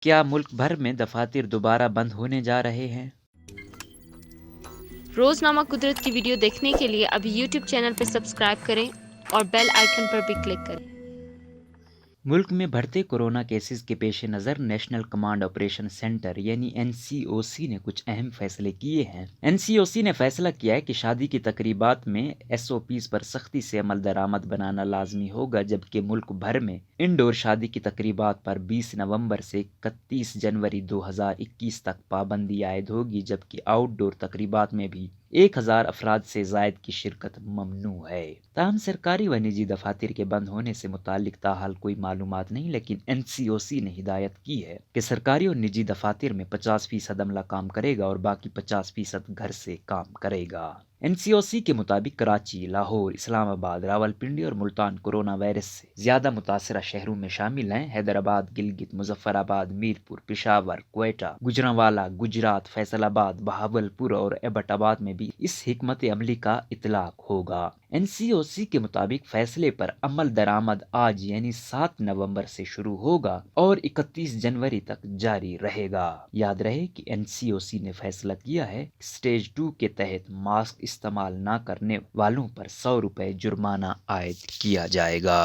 کیا ملک بھر میں دفاتر دوبارہ بند ہونے جا رہے ہیں؟ روزنامہ قدرت کی ویڈیو دیکھنے کے لیے ابھی یوٹیوب چینل پر سبسکرائب کریں اور بیل آئیکن پر بھی کلک کریں۔ ملک میں بڑھتے کورونا کیسز کے پیش نظر نیشنل کمانڈ آپریشن سینٹر یعنی NCOC نے کچھ اہم فیصلے کیے ہیں۔ NCOC نے فیصلہ کیا ہے کہ شادی کی تقریبات میں SOPs پر سختی سے عمل درآمد بنانا لازمی ہوگا، جبکہ ملک بھر میں انڈور شادی کی تقریبات پر 20 نومبر سے 31 جنوری 2021 تک پابندی عائد ہوگی، جبکہ آؤٹ ڈور تقریبات میں بھی 1000 افراد سے زائد کی شرکت ممنوع ہے۔ تاہم سرکاری و نجی دفاتر کے بند ہونے سے متعلق تاحال کوئی معلومات نہیں، لیکن NCOC نے ہدایت کی ہے کہ سرکاری اور نجی دفاتر میں 50% عملہ کام کرے گا اور باقی 50% گھر سے کام کرے گا۔ NCOC کے مطابق کراچی، لاہور، اسلام آباد، راولپنڈی اور ملتان کورونا وائرس سے زیادہ متاثرہ شہروں میں شامل ہیں۔ حیدرآباد، گلگت، مظفر آباد، میرپور، پشاور، کوئٹہ، گوجرانوالہ، گجرات، فیصل آباد، بہاولپور اور ایبٹ آباد میں بھی اس حکمت عملی کا اطلاق ہوگا۔ NCOC کے مطابق فیصلے پر عمل درآمد آج یعنی 7 نومبر سے شروع ہوگا اور 31 جنوری تک جاری رہے گا۔ یاد رہے کہ NCOC نے فیصلہ کیا ہے کہ سٹیج 2 کے تحت ماسک استعمال نہ کرنے والوں پر 100 روپے جرمانہ عائد کیا جائے گا۔